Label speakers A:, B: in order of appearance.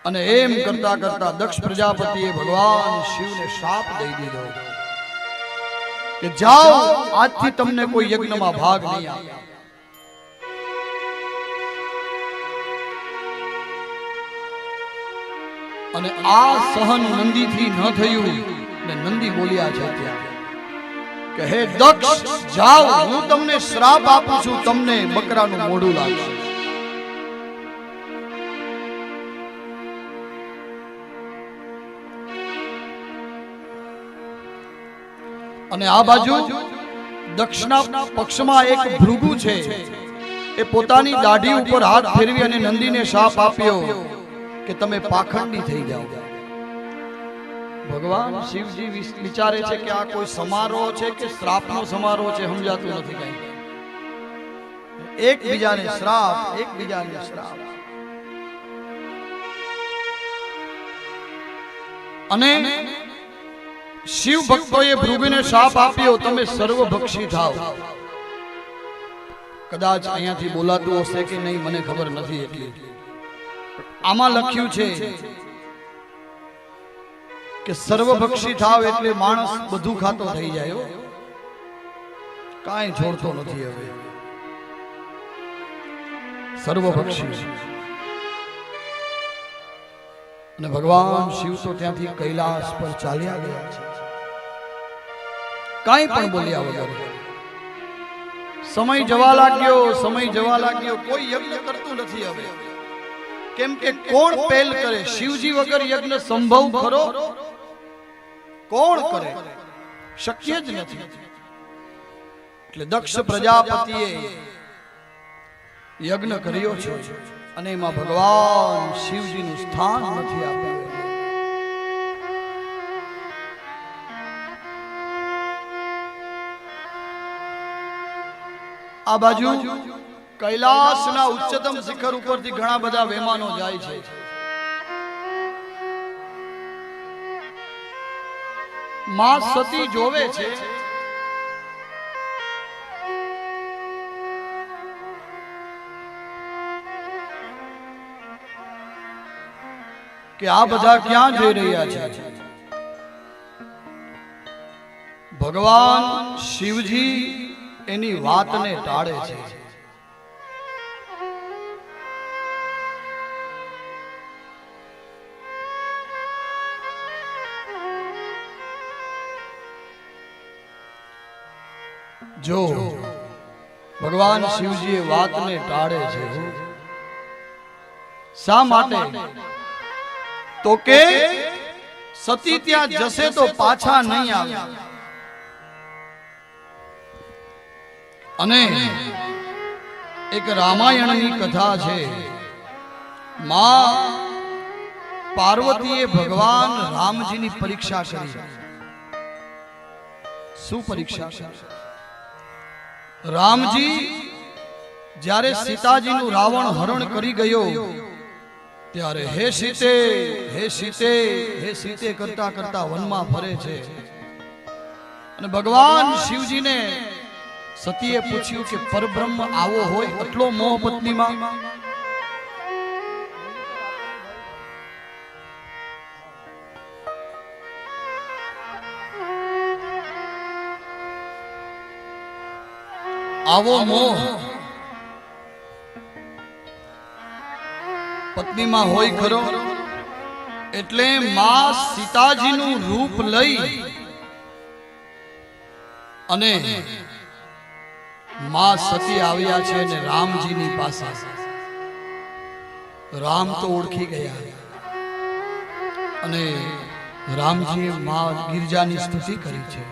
A: અને એમ કરતા કરતા દક્ષ પ્રજાપતિએ ભગવાન શિવને શાપ દઈ દીધો કે જાઓ, આજથી તમને કોઈ યજ્ઞમાં ભાગ નહીં આપે. અને આ સહન નંદીથી ન થયું ને નંદી બોલ્યા છે ત્યાં કે હે દક્ષ, જાઓ, હું તમને શ્રાપ આપું છું, તમને બકરાનું મોઢું લાગશે. અને આ બાજુ દક્ષના પક્ષમાં એક ભૃગુ છે, એ પોતાની દાઢી ઉપર હાથ ફેરવી અને નંદીને શાપ આપ્યો કે તમે પાખંડી થઈ જાઓ. ભગવાન શિવજી વિચારે છે કે આ કોઈ સમારોહ છે કે શ્રાપનો સમારોહ છે, સમજાતું નથી કઈ. એકબીજાને શ્રાપ, એકબીજાને શ્રાપ. અને શિવ ભક્તોએ ભૃગુને શાપ આપ્યો, તમે સર્વભક્ષી થાવ. કદાચ અહીંયાથી બોલાતું હશે કે નહીં મને ખબર નથી. એટલી આમાં લખ્યું છે કે સર્વભક્ષી થાવ એટલે માણસ બધું ખાતો થઈ જાય, કાંઈ છોડતો નથી. હવે સર્વભક્ષી. અને ભગવાન શિવ તો ત્યાંથી કૈલાસ પર ચાલ્યા ગયા છે, કાંઈ પણ બોલ્યા વગર. સમય જવા લાગ્યો, સમય જવા લાગ્યો, કોઈ યજ્ઞ કરતું નથી. હવે કેમ કે કોણ પહેલ કરે? શિવજી વગર યજ્ઞ સંભવ ખરો? કોણ કરે? શક્ય જ નથી. એટલે દક્ષ પ્રજાપતિએ યજ્ઞ કર્યો છે અને એમાં ભગવાન શિવજીનું સ્થાન નથી આપ્યું. આ બાજુ કૈલાસના ઉચ્ચતમ શિખર ઉપરથી ઘણા બધા વિમાનો જાય છે. માં સતી જોવે છે કે આ બધા ક્યાં જઈ રહ્યા છે. ભગવાન શિવજી એની વાતને ટાળે છે. જો ભગવાન શિવજી એ વાતને ટાળે છે. શા માટે? તો કે સતી ત્યાં જશે તો પાછા નહીં આવે. અને એક રામાયણની કથા છે. માં પાર્વતીએ ભગવાન રામજીની પરીક્ષા કરી. શું પરીક્ષા કરી? રામજી જ્યારે સીતાજીનું રાવણ હરણ કરી ગયો ત્યારે હે સીતે, હે સીતે, હે સીતે કરતા કરતા વનમાં ફરે છે. અને ભગવાન શિવજીને સતીએ પૂછ્યું કે પરબ્રહ્મ આવો હોય, એટલો મોહ પત્નીમાં? આવો મોહ પત્નીમાં હોય ખરો? એટલે માં સીતાજીનું રૂપ લઈ અને માં સતી આવ્યા છે અને રામજીની પાસે. રામ તો ઓળખી ગયા અને રામજીએ માં ગિરજાની સ્તુતિ કરી છે.